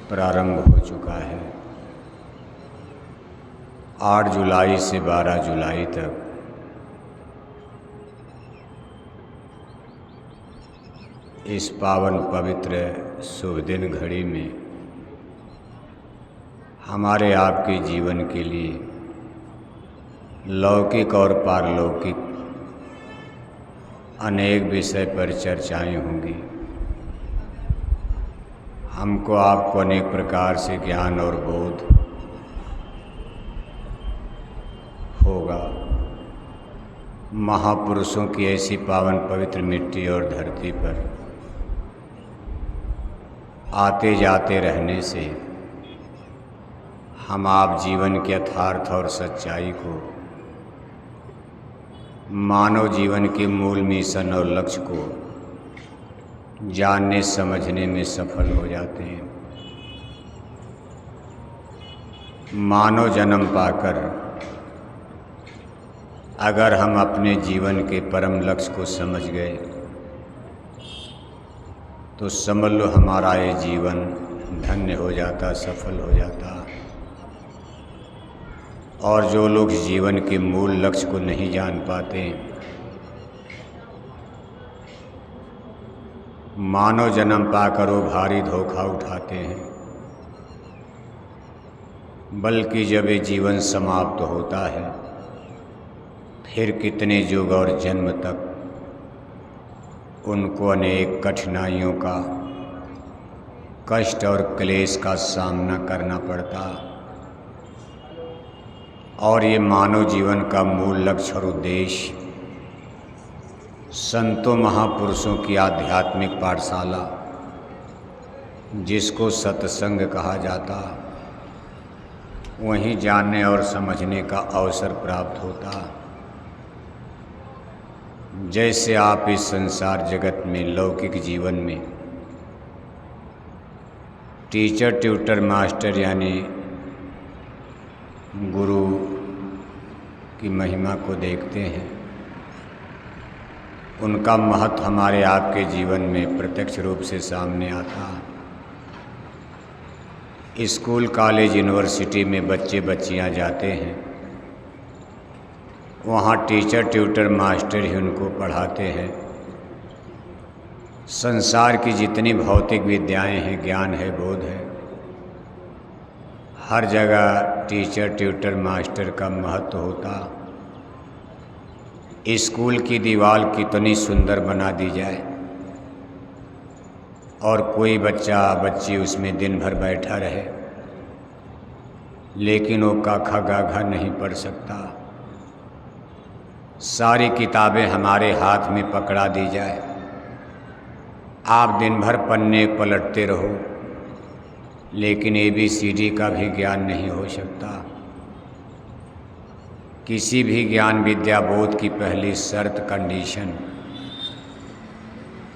प्रारंभ हो चुका है। 8 जुलाई से 12 जुलाई तक इस पावन पवित्र शुभ दिन घड़ी में हमारे आपके जीवन के लिए लौकिक और पारलौकिक अनेक विषय पर चर्चाएं होंगी। हमको आपको अनेक प्रकार से ज्ञान और बोध होगा। महापुरुषों की ऐसी पावन पवित्र मिट्टी और धरती पर आते जाते रहने से हम आप जीवन के यथार्थ और सच्चाई को, मानव जीवन के मूल मिशन और लक्ष्य को जानने समझने में सफल हो जाते हैं। मानव जन्म पाकर अगर हम अपने जीवन के परम लक्ष्य को समझ गए तो समझ लो हमारा ये जीवन धन्य हो जाता, सफल हो जाता। और जो लोग जीवन के मूल लक्ष्य को नहीं जान पाते, मानव जन्म पाकर वो भारी धोखा उठाते हैं। बल्कि जब ये जीवन समाप्त होता है फिर कितने युग और जन्म तक उनको अनेक कठिनाइयों का, कष्ट और क्लेश का सामना करना पड़ता। और ये मानव जीवन का मूल लक्ष्य और उद्देश्य संतों महापुरुषों की आध्यात्मिक पाठशाला, जिसको सत्संग कहा जाता, वहीं जानने और समझने का अवसर प्राप्त होता। जैसे आप इस संसार जगत में लौकिक जीवन में टीचर, ट्यूटर, मास्टर यानी गुरु की महिमा को देखते हैं, उनका महत्व हमारे आपके जीवन में प्रत्यक्ष रूप से सामने आता। स्कूल, कॉलेज, यूनिवर्सिटी में बच्चे बच्चियां जाते हैं, वहाँ टीचर, ट्यूटर, मास्टर ही उनको पढ़ाते हैं। संसार की जितनी भौतिक विद्याएं हैं, ज्ञान है, बोध है, हर जगह टीचर, ट्यूटर, मास्टर का महत्व होता। स्कूल की दीवार कितनी सुंदर बना दी जाए और कोई बच्चा बच्ची उसमें दिन भर बैठा रहे, लेकिन वो क ख ग घ नहीं पढ़ सकता। सारी किताबें हमारे हाथ में पकड़ा दी जाए, आप दिन भर पन्ने पलटते रहो, लेकिन ABCD का भी ज्ञान नहीं हो सकता। किसी भी ज्ञान विद्या बोध की पहली शर्त, कंडीशन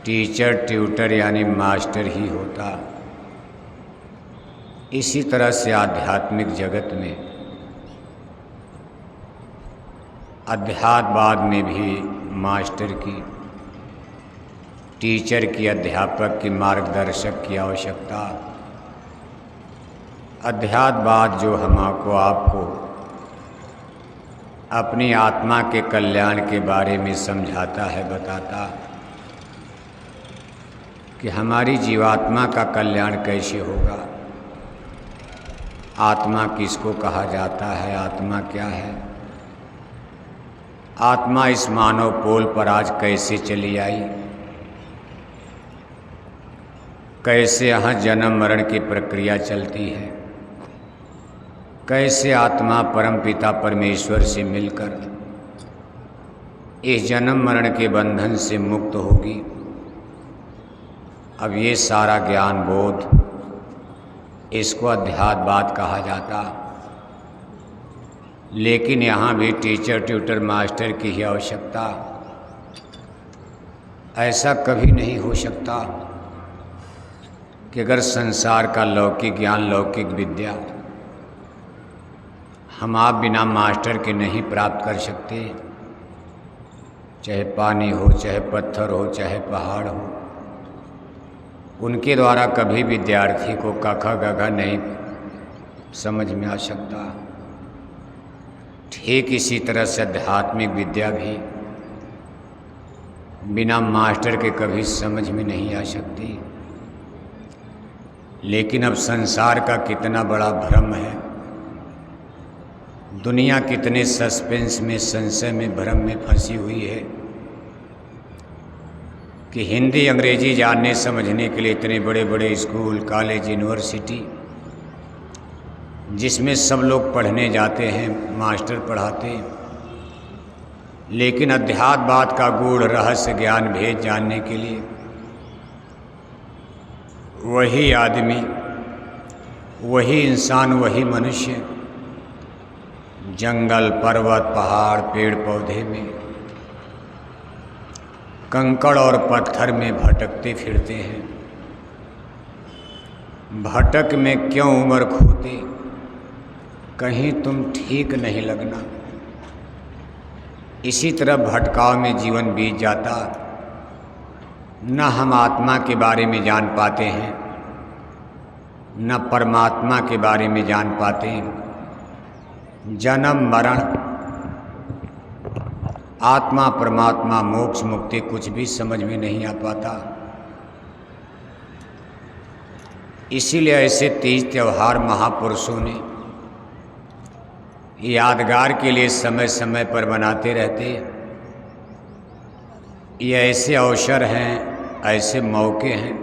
टीचर, ट्यूटर यानी मास्टर ही होता। इसी तरह से आध्यात्मिक जगत में, अध्यात्मवाद में भी मास्टर की, टीचर की, अध्यापक की, मार्गदर्शक की आवश्यकता। अध्यात्मवाद जो हमको आपको अपनी आत्मा के कल्याण के बारे में समझाता है, बताता कि हमारी जीवात्मा का कल्याण कैसे होगा, आत्मा किसको कहा जाता है, आत्मा क्या है, आत्मा इस मानव पोल पर आज कैसे चली आई, कैसे यहाँ जन्म मरण की प्रक्रिया चलती है, कैसे आत्मा परमपिता परमेश्वर से मिलकर इस जन्म मरण के बंधन से मुक्त होगी। अब ये सारा ज्ञान बोध, इसको अध्यात्मवाद कहा जाता। लेकिन यहाँ भी टीचर, ट्यूटर, मास्टर की ही आवश्यकता। ऐसा कभी नहीं हो सकता कि अगर संसार का लौकिक ज्ञान, लौकिक विद्या हम आप बिना मास्टर के नहीं प्राप्त कर सकते। चाहे पानी हो, चाहे पत्थर हो, चाहे पहाड़ हो, उनके द्वारा कभी विद्यार्थी को क ख ग घ नहीं समझ में आ सकता। ठीक इसी तरह से आध्यात्मिक विद्या भी बिना मास्टर के कभी समझ में नहीं आ सकती। लेकिन अब संसार का कितना बड़ा भ्रम है, दुनिया कितने सस्पेंस में, संशय में, भ्रम में फंसी हुई है कि हिंदी अंग्रेजी जानने समझने के लिए इतने बड़े बड़े स्कूल, कॉलेज, यूनिवर्सिटी, जिसमें सब लोग पढ़ने जाते हैं, मास्टर पढ़ाते हैं, लेकिन अध्यात्मवाद का गूढ़ रहस्य ज्ञान भेद जानने के लिए वही आदमी, वही इंसान, वही मनुष्य जंगल, पर्वत, पहाड़, पेड़ पौधे में, कंकड़ और पत्थर में भटकते फिरते हैं। भटक में क्यों उम्र खोते, कहीं तुम ठीक नहीं लगना। इसी तरह भटकाव में जीवन बीत जाता। न हम आत्मा के बारे में जान पाते हैं, न परमात्मा के बारे में जान पाते हैं। जन्म मरण, आत्मा परमात्मा, मोक्ष मुक्ति कुछ भी समझ में नहीं आ पाता। इसीलिए ऐसे तीज त्यौहार महापुरुषों ने यादगार के लिए समय समय पर बनाते रहते। ये ऐसे अवसर हैं, ऐसे मौके हैं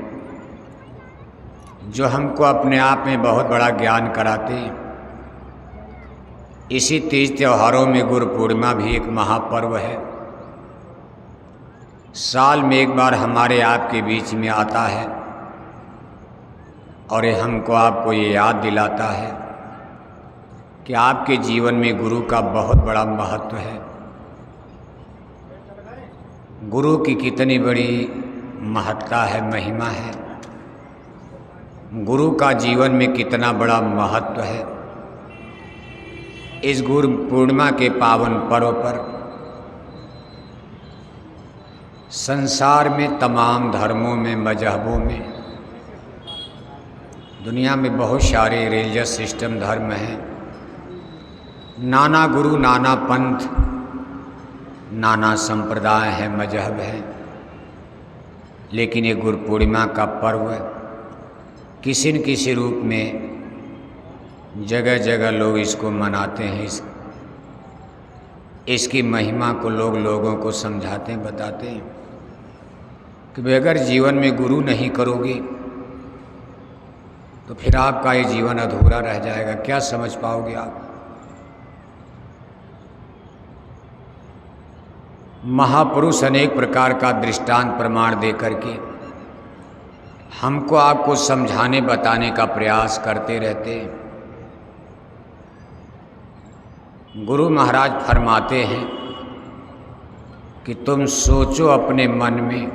जो हमको अपने आप में बहुत बड़ा ज्ञान कराते हैं। इसी तीज त्योहारों में गुरु पूर्णिमा भी एक महापर्व है। साल में एक बार हमारे आपके बीच में आता है और ये हमको आपको ये याद दिलाता है कि आपके जीवन में गुरु का बहुत बड़ा महत्व है। गुरु की कितनी बड़ी महत्ता है, महिमा है। गुरु का जीवन में कितना बड़ा महत्व है। इस गुरु पूर्णिमा के पावन पर्व पर संसार में, तमाम धर्मों में, मजहबों में, दुनिया में बहुत सारे रिलीजियस सिस्टम, धर्म हैं। नाना गुरु, नाना पंथ, नाना संप्रदाय है, मजहब है। लेकिन ये गुरु पूर्णिमा का पर्व किसी न किसी रूप में जगह जगह लोग इसको मनाते हैं। इसकी महिमा को लोग लोगों को समझाते हैं, बताते हैं कि भाई अगर जीवन में गुरु नहीं करोगे तो फिर आपका ये जीवन अधूरा रह जाएगा। क्या समझ पाओगे आप? महापुरुष अनेक प्रकार का दृष्टांत प्रमाण दे करके हमको आपको समझाने बताने का प्रयास करते रहते हैं। गुरु महाराज फरमाते हैं कि तुम सोचो अपने मन में,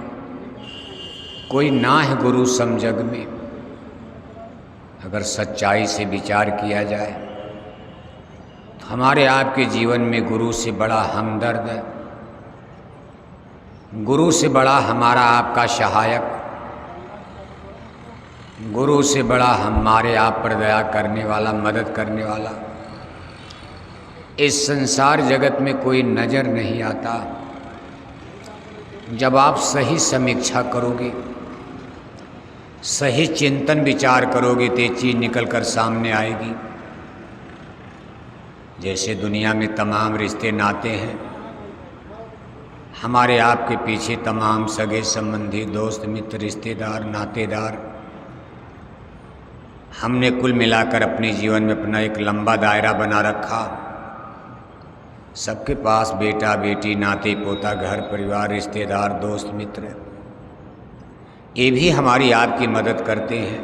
कोई ना है गुरु सम जग में। अगर सच्चाई से विचार किया जाए तो हमारे आपके जीवन में गुरु से बड़ा हमदर्द है, गुरु से बड़ा हमारा आपका सहायक, गुरु से बड़ा हमारे आप पर दया करने वाला, मदद करने वाला इस संसार जगत में कोई नज़र नहीं आता। जब आप सही समीक्षा करोगे, सही चिंतन विचार करोगे तो ये चीज़ निकल कर सामने आएगी। जैसे दुनिया में तमाम रिश्ते नाते हैं, हमारे आपके पीछे तमाम सगे संबंधी, दोस्त, मित्र, रिश्तेदार, नातेदार, हमने कुल मिलाकर अपने जीवन में अपना एक लंबा दायरा बना रखा। सबके पास बेटा, बेटी, नाते, पोता, घर परिवार, रिश्तेदार, दोस्त, मित्र, ये भी हमारी आपकी मदद करते हैं।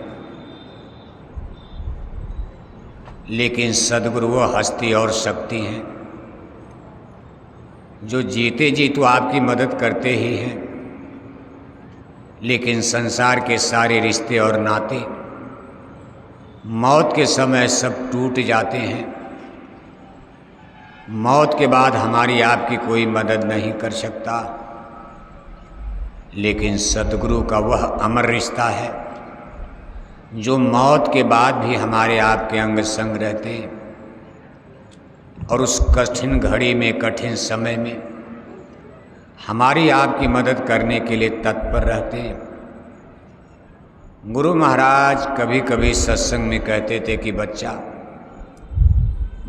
लेकिन सद्गुरु वो हस्ती और शक्ति हैं जो जीते जी तो आपकी मदद करते ही हैं, लेकिन संसार के सारे रिश्ते और नाते मौत के समय सब टूट जाते हैं। मौत के बाद हमारी आपकी कोई मदद नहीं कर सकता। लेकिन सद्गुरु का वह अमर रिश्ता है जो मौत के बाद भी हमारे आपके अंग संग रहते और उस कठिन घड़ी में, कठिन समय में हमारी आपकी मदद करने के लिए तत्पर रहते। गुरु महाराज कभी कभी सत्संग में कहते थे कि बच्चा,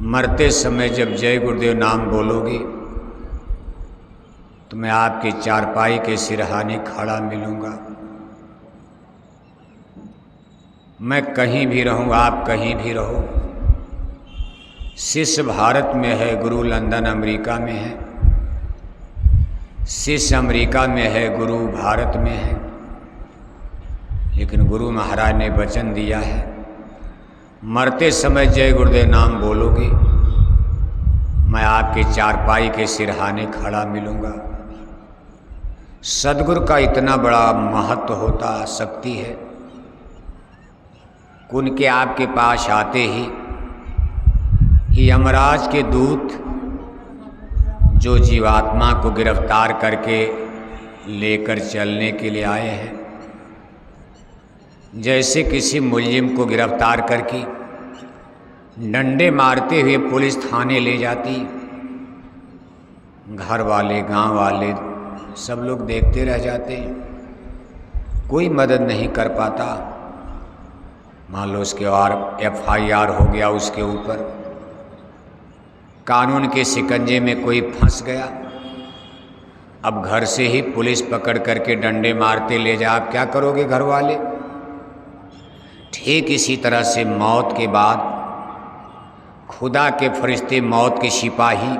मरते समय जब जय गुरुदेव नाम बोलोगे तो मैं आपके चारपाई के सिरहाने खड़ा मिलूँगा। मैं कहीं भी रहूँ, आप कहीं भी रहो। शिष्य भारत में है, गुरु लंदन अमेरिका में है। शिष्य अमेरिका में है, गुरु भारत में है। लेकिन गुरु महाराज ने वचन दिया है, मरते समय जय गुरुदेव नाम बोलोगे मैं आपके चारपाई के सिरहाने खड़ा मिलूँगा। सद्गुरु का इतना बड़ा महत्व होता, शक्ति है। उनके आपके पास आते ही यमराज के दूत जो जीवात्मा को गिरफ्तार करके लेकर चलने के लिए आए हैं, जैसे किसी मुलजिम को गिरफ्तार करके डंडे मारते हुए पुलिस थाने ले जाती, घर वाले, गांव वाले सब लोग देखते रह जाते, कोई मदद नहीं कर पाता। मान लो उसके और FIR हो गया उसके ऊपर, कानून के शिकंजे में कोई फंस गया, अब घर से ही पुलिस पकड़ करके डंडे मारते ले जा, आप क्या करोगे घर वाले? ठीक इसी तरह से मौत के बाद खुदा के फरिश्ते, मौत के सिपाही,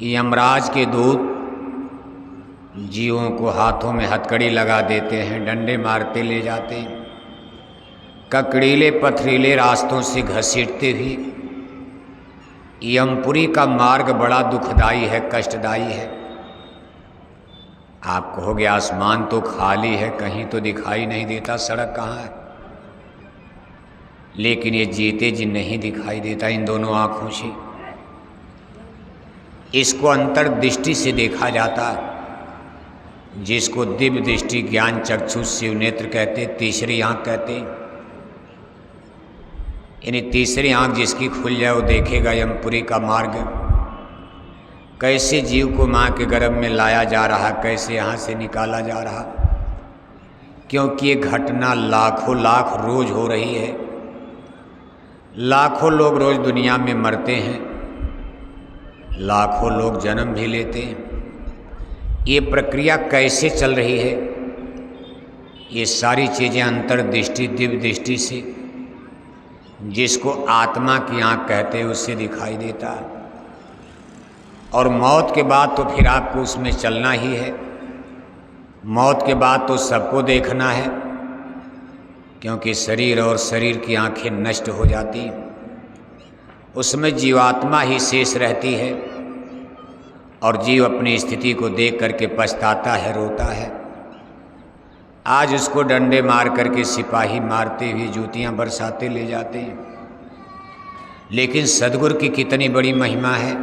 यमराज के दूत जीवों को हाथों में हथकड़ी लगा देते हैं, डंडे मारते ले जाते हैं, ककड़ीले पथरीले रास्तों से घसीटते हुए। यमपुरी का मार्ग बड़ा दुखदाई है, कष्टदायी है। आप कहोगे आसमान तो खाली है, कहीं तो दिखाई नहीं देता, सड़क कहाँ है? लेकिन ये जीते जी नहीं दिखाई देता इन दोनों आँखों से। इसको अंतर्दृष्टि से देखा जाता, जिसको दिव्य दृष्टि, ज्ञान चक्षु, शिव नेत्र कहते, तीसरी आँख कहते। यानी तीसरी आँख जिसकी खुल जाए वो देखेगा यमपुरी का मार्ग, कैसे जीव को माँ के गर्भ में लाया जा रहा, कैसे यहाँ से निकाला जा रहा। क्योंकि ये घटना लाखों लाख रोज हो रही है। लाखों लोग रोज दुनिया में मरते हैं, लाखों लोग जन्म भी लेते हैं। ये प्रक्रिया कैसे चल रही है, ये सारी चीज़ें अंतर्दृष्टि, दिव्य दृष्टि से, जिसको आत्मा की आँख कहते हैं, उससे दिखाई देता है। और मौत के बाद तो फिर आपको उसमें चलना ही है। मौत के बाद तो सबको देखना है, क्योंकि शरीर और शरीर की आँखें नष्ट हो जाती, उसमें जीवात्मा ही शेष रहती है। और जीव अपनी स्थिति को देख करके पछताता है, रोता है। आज उसको डंडे मार करके सिपाही मारते हुए जूतियां बरसाते ले जाते हैं। लेकिन सद्गुरु की कितनी बड़ी महिमा है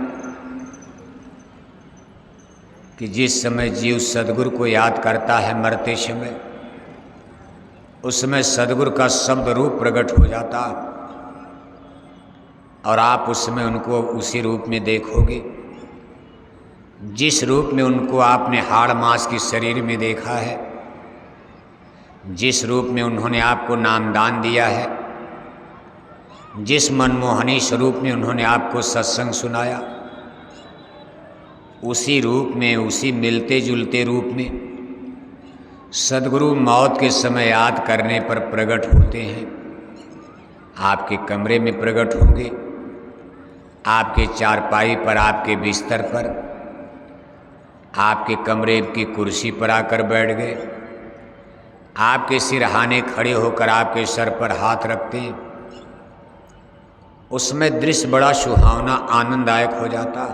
कि जिस समय जीव सद्गुरु को याद करता है मरते समय, उसमें सद्गुरु का शब्द रूप प्रकट हो जाता, और आप उसमें उनको उसी रूप में देखोगे जिस रूप में उनको आपने हाड़ मांस की शरीर में देखा है, जिस रूप में उन्होंने आपको नामदान दिया है, जिस मनमोहनी स्वरूप में उन्होंने आपको सत्संग सुनाया, उसी रूप में, उसी मिलते जुलते रूप में सद्गुरु मौत के समय याद करने पर प्रकट होते हैं। आपके कमरे में प्रकट होंगे, आपके चारपाई पर, आपके बिस्तर पर, आपके कमरे की कुर्सी पर आकर बैठ गए, आपके सिरहाने खड़े होकर आपके सर पर हाथ रखते हैं। उसमें दृश्य बड़ा सुहावना, आनंददायक हो जाता।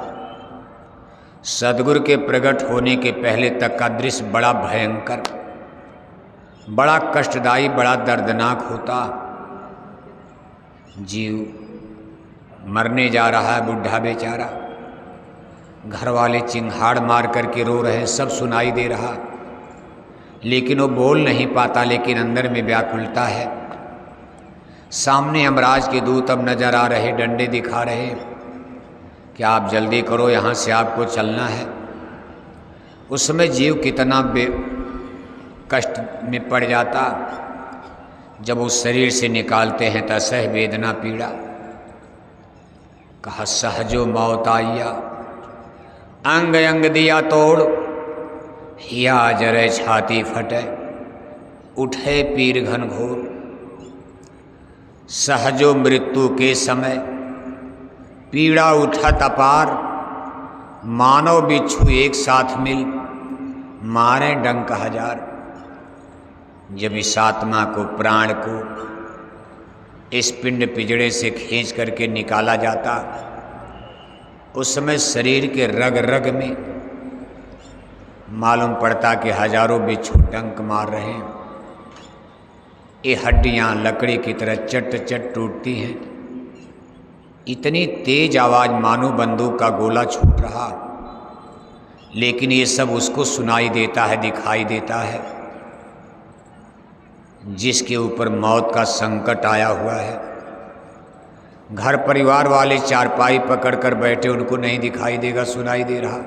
सद्गुरु के प्रकट होने के पहले तक का दृश्य बड़ा भयंकर, बड़ा कष्टदायी, बड़ा दर्दनाक होता। जीव मरने जा रहा है, बुढ़ा बेचारा, घर वाले चिंगाड़ मार करके रो रहे हैं, सब सुनाई दे रहा, लेकिन वो बोल नहीं पाता, लेकिन अंदर में व्याकुलता है। सामने यमराज के दूत अब नजर आ रहे, डंडे दिखा रहे कि आप जल्दी करो, यहाँ से आपको चलना है। उस समय जीव कितना कष्ट में पड़ जाता जब उस शरीर से निकालते हैं तो असह वेदना पीड़ा। कहा सहजो मौत आइया, अंग अंग दिया तोड़, हिया जरे छाती फटे, उठे पीर घन घोर। सहजो मृत्यु के समय पीड़ा उठत अपार, मानव बिच्छू एक साथ मिल मारे डंक हजार। जब इस आत्मा को, प्राण को इस पिंड पिजड़े से खींच करके निकाला जाता, उस समय शरीर के रग रग में मालूम पड़ता कि हजारों बिच्छू डंक मार रहे हैं। ये हड्डियां लकड़ी की तरह चट चट टूटती हैं। इतनी तेज आवाज मानो बंदूक का गोला छूट रहा, लेकिन ये सब उसको सुनाई देता है, दिखाई देता है, जिसके ऊपर मौत का संकट आया हुआ है। घर परिवार वाले चारपाई पकड़ कर बैठे, उनको नहीं दिखाई देगा, सुनाई दे रहा।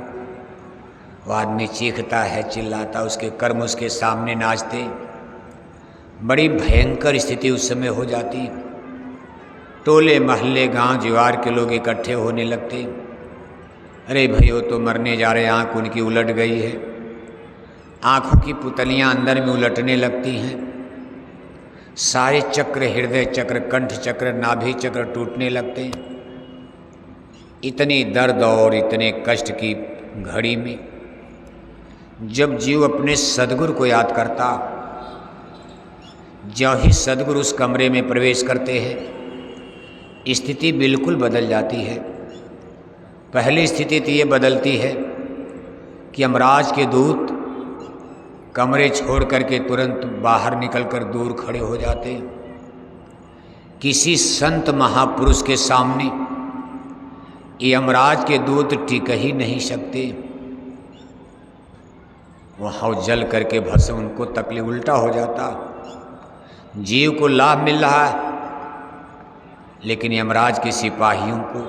वो आदमी चीखता है, चिल्लाता, उसके कर्म उसके सामने नाचते। बड़ी भयंकर स्थिति उस समय हो जाती। टोले महल्ले गांव जवार के लोग इकट्ठे होने लगते। अरे भाई वो तो मरने जा रहे, आँख उनकी उलट गई है। आँखों की पुतलियाँ अंदर में उलटने लगती हैं। सारे चक्र, हृदय चक्र, कंठ चक्र, नाभि चक्र टूटने लगते हैं। इतनी दर्द और इतने कष्ट की घड़ी में जब जीव अपने सद्गुरु को याद करता, जब ही सद्गुरु उस कमरे में प्रवेश करते हैं, स्थिति बिल्कुल बदल जाती है। पहली स्थिति तो ये बदलती है कि यमराज के दूत कमरे छोड़ करके तुरंत बाहर निकलकर दूर खड़े हो जाते। किसी संत महापुरुष के सामने यमराज के दूत टिक ही नहीं सकते। वहाँ जल करके भस्म, उनको तकलीफ, उल्टा हो जाता। जीव को लाभ मिल रहा है, लेकिन यमराज के सिपाहियों को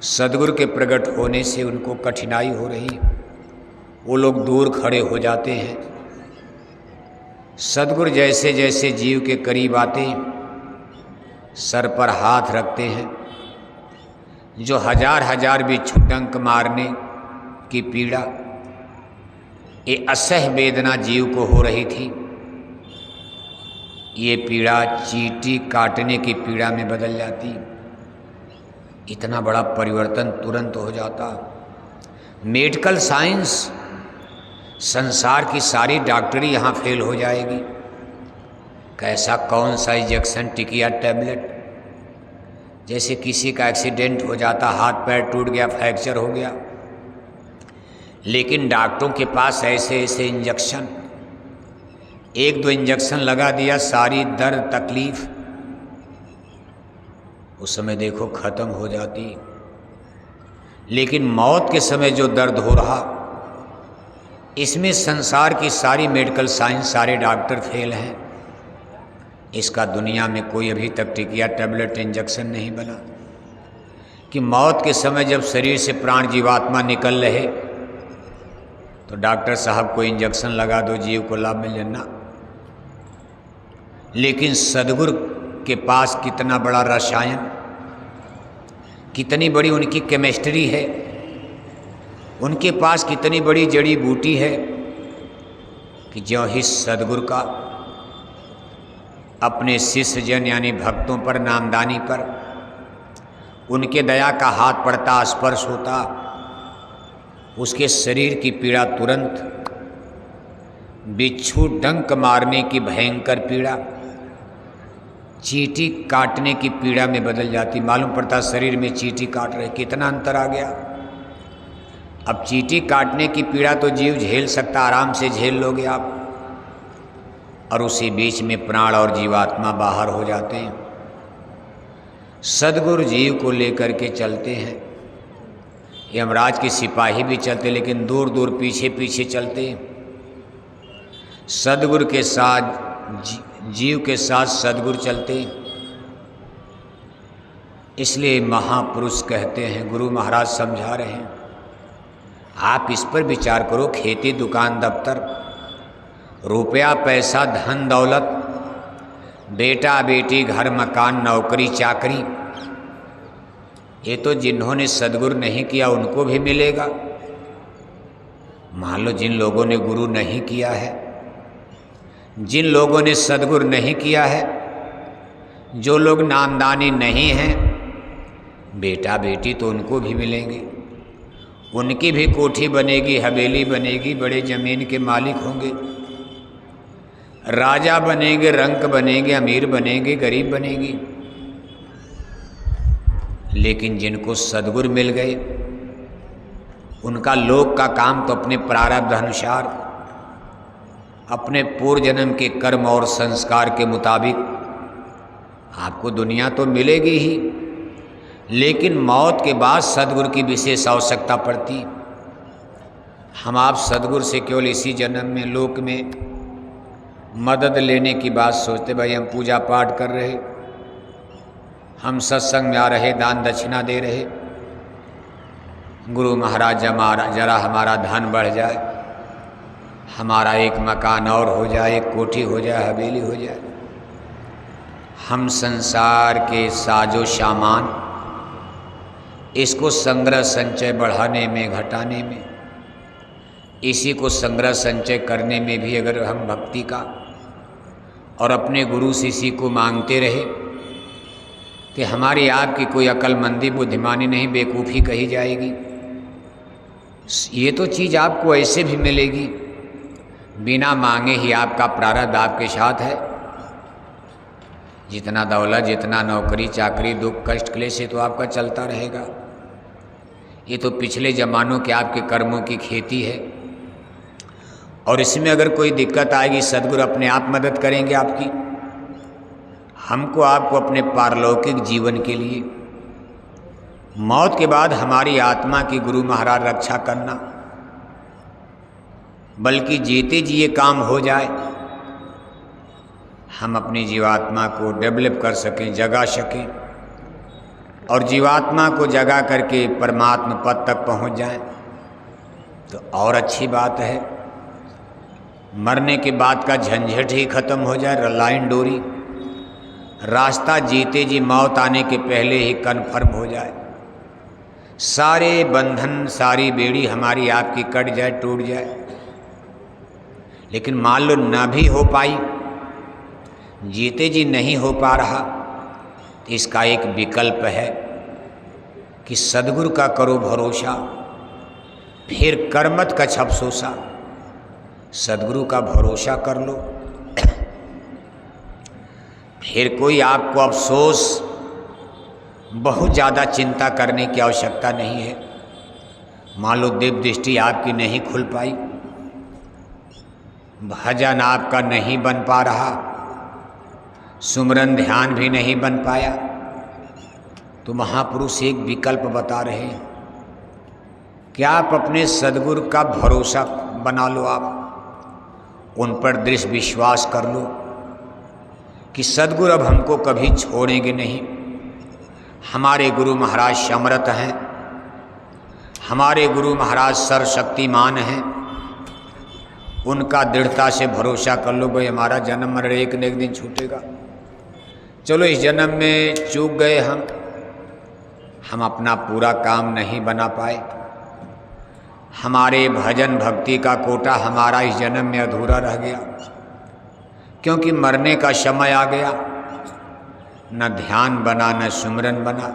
सद्गुरु के प्रकट होने से उनको कठिनाई हो रही। वो लोग दूर खड़े हो जाते हैं। सद्गुरु जैसे जैसे जीव के करीब आते, सर पर हाथ रखते हैं। जो हजार हजार बिच्छू डंक मारने की पीड़ा, ये असह वेदना जीव को हो रही थी, ये पीड़ा चींटी काटने की पीड़ा में बदल जाती। इतना बड़ा परिवर्तन तुरंत हो जाता। मेडिकल साइंस, संसार की सारी डॉक्टरी यहाँ फेल हो जाएगी। कैसा, कौन सा इंजेक्शन, टिकिया, टैबलेट। जैसे किसी का एक्सीडेंट हो जाता, हाथ पैर टूट गया, फ्रैक्चर हो गया, लेकिन डॉक्टरों के पास ऐसे ऐसे इंजेक्शन, एक दो इंजेक्शन लगा दिया, सारी दर्द तकलीफ उस समय देखो खत्म हो जाती। लेकिन मौत के समय जो दर्द हो रहा, इसमें संसार की सारी मेडिकल साइंस, सारे डॉक्टर फेल हैं। इसका दुनिया में कोई अभी तक टिकिया, टैबलेट, इंजेक्शन नहीं बना कि मौत के समय जब शरीर से प्राण, जीवात्मा निकल रहे, तो डॉक्टर साहब को इंजेक्शन लगा दो, जीव को लाभ मिल जाना। लेकिन सद्गुरु के पास कितना बड़ा रसायन, कितनी बड़ी उनकी केमिस्ट्री है, उनके पास कितनी बड़ी जड़ी बूटी है कि ज्यों ही सद्गुरु का अपने शिष्य जन यानी भक्तों पर, नामदानी पर उनके दया का हाथ पड़ता, स्पर्श होता, उसके शरीर की पीड़ा तुरंत बिच्छू डंक मारने की भयंकर पीड़ा चींटी काटने की पीड़ा में बदल जाती। मालूम पड़ता शरीर में चींटी काट रहे, कितना अंतर आ गया। अब चींटी काटने की पीड़ा तो जीव झेल सकता, आराम से झेल लोगे आप, और उसी बीच में प्राण और जीवात्मा बाहर हो जाते हैं। सद्गुरु जीव को लेकर के चलते हैं। यमराज के सिपाही भी चलते, लेकिन दूर दूर पीछे पीछे चलते। सद्गुरु के साथ जीव के साथ सद्गुरु चलते। इसलिए महापुरुष कहते हैं, गुरु महाराज समझा रहे हैं, आप इस पर विचार करो। खेती, दुकान, दफ्तर, रुपया, पैसा, धन दौलत, बेटा बेटी, घर मकान, नौकरी चाकरी, ये तो जिन्होंने सद्गुरु नहीं किया उनको भी मिलेगा। मान लो जिन लोगों ने गुरु नहीं किया है, जिन लोगों ने सद्गुरु नहीं किया है, जो लोग नामदानी नहीं हैं, बेटा बेटी तो उनको भी मिलेंगे। उनकी भी कोठी बनेगी, हवेली बनेगी, बड़े जमीन के मालिक होंगे, राजा बनेंगे, रंक बनेंगे, अमीर बनेंगे, गरीब बनेंगे। लेकिन जिनको सद्गुरु मिल गए, उनका लोक का काम तो अपने प्रारब्ध अनुसार, अपने पूर्व जन्म के कर्म और संस्कार के मुताबिक आपको दुनिया तो मिलेगी ही, लेकिन मौत के बाद सद्गुरु की विशेष आवश्यकता पड़ती। हम आप सद्गुरु से केवल इसी जन्म में लोक में मदद लेने की बात सोचते। भाई हम पूजा पाठ कर रहे, हम सत्संग में आ रहे, दान दक्षिणा दे रहे, गुरु महाराज जरा हमारा धन बढ़ जाए, हमारा एक मकान और हो जाए, एक कोठी हो जाए, हवेली हो जाए। हम संसार के साजो सामान, इसको संग्रह संचय बढ़ाने में, घटाने में, इसी को संग्रह संचय करने में भी अगर हम भक्ति का और अपने गुरु से इसी को मांगते रहे कि हमारी आपकी कोई अक्लमंदी, बुद्धिमानी नहीं, बेवकूफ़ी कही जाएगी। ये तो चीज़ आपको ऐसे भी मिलेगी, बिना मांगे ही आपका प्रारब्ध आपके साथ है। जितना दौलत, जितना नौकरी चाकरी, दुख कष्ट क्लेश से तो आपका चलता रहेगा। ये तो पिछले ज़मानों के आपके कर्मों की खेती है, और इसमें अगर कोई दिक्कत आएगी, सद्गुरु अपने आप मदद करेंगे आपकी। हमको आपको अपने पारलौकिक जीवन के लिए, मौत के बाद हमारी आत्मा की गुरु महाराज रक्षा करना, बल्कि जीते जी ये काम हो जाए, हम अपनी जीवात्मा को डेवलप कर सकें, जगा सकें, और जीवात्मा को जगा करके परमात्मा पद तक पहुंच जाएं, तो और अच्छी बात है। मरने के बाद का झंझट ही खत्म हो जाए, लाइन डोरी, रास्ता जीते जी मौत आने के पहले ही कन्फर्म हो जाए, सारे बंधन, सारी बेड़ी हमारी आपकी कट जाए, टूट जाए। लेकिन मान लो ना भी हो पाई, जीते जी नहीं हो पा रहा, तो इसका एक विकल्प है कि सद्गुरु का करो भरोसा, फिर करमत का अफसोसा। सद्गुरु का भरोसा कर लो, फिर कोई आपको अफसोस, बहुत ज़्यादा चिंता करने की आवश्यकता नहीं है। मान लो दिव्य दृष्टि आपकी नहीं खुल पाई, भजन आपका नहीं बन पा रहा, सुमरन ध्यान भी नहीं बन पाया, तो महापुरुष एक विकल्प बता रहे हैं कि आप अपने सद्गुरु का भरोसा बना लो, आप उन पर दृढ़ विश्वास कर लो कि सद्गुरु अब हमको कभी छोड़ेंगे नहीं। हमारे गुरु महाराज समर्थ हैं, हमारे गुरु महाराज सर्वशक्तिमान हैं, उनका दृढ़ता से भरोसा कर लो। भाई हमारा जन्म मरण एक न एक दिन छूटेगा, चलो इस जन्म में चूक गए, हम अपना पूरा काम नहीं बना पाए, हमारे भजन भक्ति का कोटा हमारा इस जन्म में अधूरा रह गया, क्योंकि मरने का समय आ गया, न ध्यान बना, न सुमरन बना।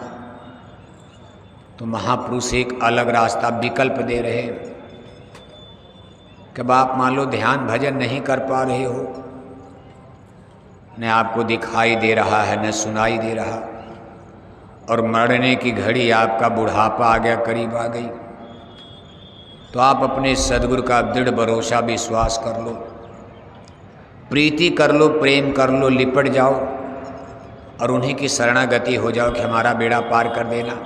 तो महापुरुष एक अलग रास्ता, विकल्प दे रहे हैं कि आप मान लो ध्यान भजन नहीं कर पा रहे हो, न आपको दिखाई दे रहा है, न सुनाई दे रहा, और मरने की घड़ी आपका बुढ़ापा आ गया, करीब आ गई, तो आप अपने सद्गुरु का दृढ़ भरोसा विश्वास कर लो, प्रीति कर लो, प्रेम कर लो, लिपट जाओ और उन्हीं की शरणागति हो जाओ कि हमारा बेड़ा पार कर देना।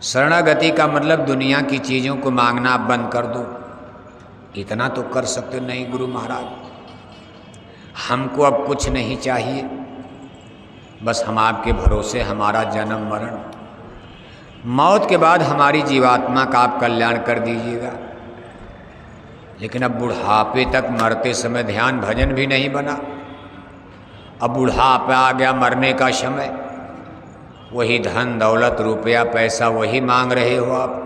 शरणागति का मतलब दुनिया की चीज़ों को मांगना आप बंद कर दो, इतना तो कर सकते। नहीं गुरु महाराज, हमको अब कुछ नहीं चाहिए, बस हम आपके भरोसे, हमारा जन्म मरण, मौत के बाद हमारी जीवात्मा का आप कल्याण कर दीजिएगा। लेकिन अब बुढ़ापे तक मरते समय ध्यान भजन भी नहीं बना। अब बुढ़ापा आ गया, मरने का समय, वही धन दौलत रुपया पैसा वही मांग रहे हो आप।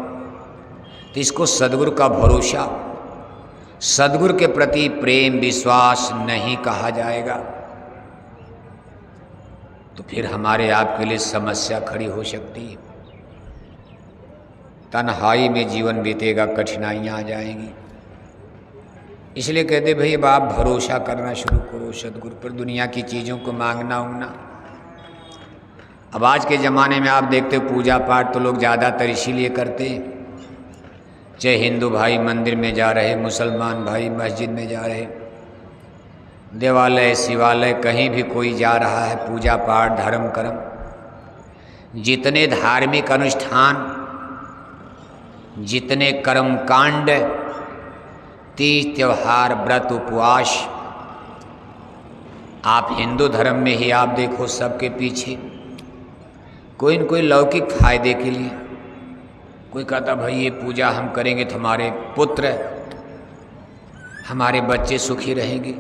तो इसको सद्गुरु का भरोसा, सद्गुरु के प्रति प्रेम विश्वास नहीं कहा जाएगा। तो फिर हमारे आपके लिए समस्या खड़ी हो सकती है। तन्हाई में जीवन बीतेगा, कठिनाइयाँ आ जाएंगी। इसलिए कहते भाई अब आप भरोसा करना शुरू करो सद्गुरु पर, दुनिया की चीज़ों को मांगना उंगना। अब आज के ज़माने में आप देखते हो पूजा पाठ तो लोग ज़्यादातर इसीलिए करते हैं, चाहे हिंदू भाई मंदिर में जा रहे, मुसलमान भाई मस्जिद में जा रहे, देवालय शिवालय कहीं भी कोई जा रहा है, पूजा पाठ धर्म कर्म, जितने धार्मिक अनुष्ठान, जितने कर्मकांड, तीज त्यौहार व्रत उपवास, आप हिंदू धर्म में ही आप देखो सबके पीछे कोई न कोई लौकिक फायदे के लिए। कोई कहता भाई ये पूजा हम करेंगे तो हमारे पुत्र हमारे बच्चे सुखी रहेंगे,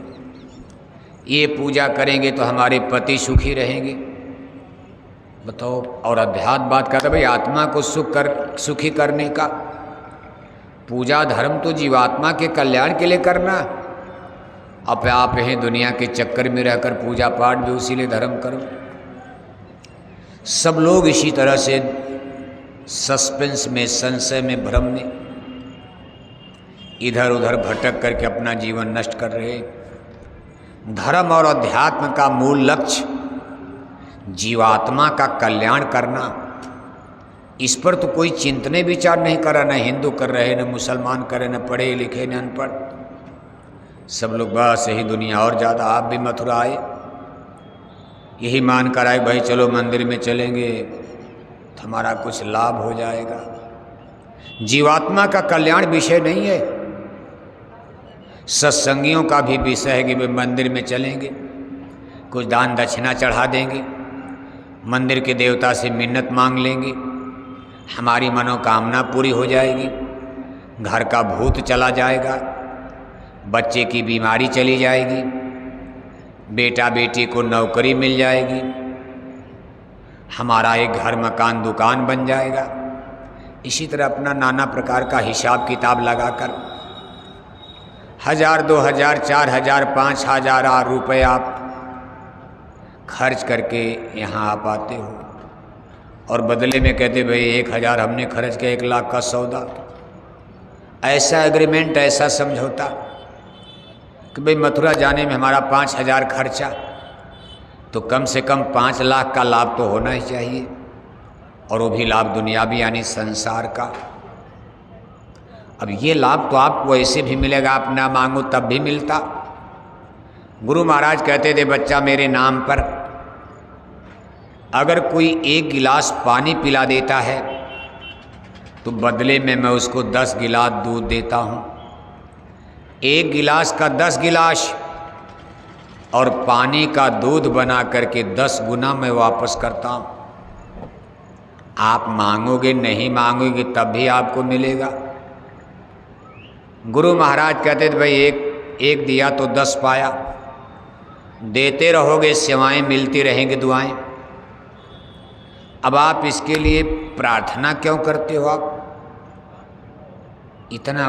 ये पूजा करेंगे तो हमारे पति सुखी रहेंगे। बताओ। और अध्यात्म बात कहता भाई आत्मा को सुखी करने का पूजा धर्म तो जीवात्मा के कल्याण के लिए करना। अब आप हैं दुनिया के चक्कर में रहकर पूजा पाठ भी उसी लिए धर्म करो। सब लोग इसी तरह से सस्पेंस में, संशय में, भ्रम में इधर उधर भटक करके अपना जीवन नष्ट कर रहे। धर्म और अध्यात्म का मूल लक्ष्य जीवात्मा का कल्याण करना, इस पर तो कोई चिंतने विचार नहीं कर रहा। न हिंदू कर रहे, न मुसलमान कर रहे, न पढ़े लिखे, न अनपढ़, सब लोग बस यही दुनिया। और ज़्यादा आप भी मथुरा आए यही मान कर आए भाई चलो मंदिर में चलेंगे तो हमारा कुछ लाभ हो जाएगा। जीवात्मा का कल्याण विषय नहीं है। सत्संगियों का भी विषय है कि भाई मंदिर में चलेंगे, कुछ दान दक्षिणा चढ़ा देंगे, मंदिर के देवता से मिन्नत मांग लेंगे, हमारी मनोकामना पूरी हो जाएगी, घर का भूत चला जाएगा, बच्चे की बीमारी चली जाएगी, बेटा बेटी को नौकरी मिल जाएगी, हमारा एक घर मकान दुकान बन जाएगा। इसी तरह अपना नाना प्रकार का हिसाब किताब लगाकर 1000 2000 4000 5000 रुपये आप खर्च करके यहाँ आप आते हो और बदले में कहते भाई 1000 हमने खर्च किया, 1 लाख का सौदा। ऐसा एग्रीमेंट, ऐसा समझौता कि भाई मथुरा जाने में हमारा 5000 खर्चा, तो कम से कम 5 लाख का लाभ तो होना ही चाहिए, और वो भी लाभ दुनियावी यानी संसार का। अब ये लाभ तो आपको ऐसे भी मिलेगा, आप ना मांगो तब भी मिलता। गुरु महाराज कहते थे बच्चा मेरे नाम पर अगर कोई 1 गिलास पानी पिला देता है तो बदले में मैं उसको 10 गिलास दूध देता हूँ। 1 गिलास का 10 गिलास और पानी का दूध बना करके 10 गुना मैं वापस करता हूँ। आप मांगोगे, नहीं मांगोगे तब भी आपको मिलेगा। गुरु महाराज कहते थे भाई एक दिया तो 10 पाया, देते रहोगे सेवाएं मिलती रहेंगी, दुआएं। अब आप इसके लिए प्रार्थना क्यों करते हो? आप इतना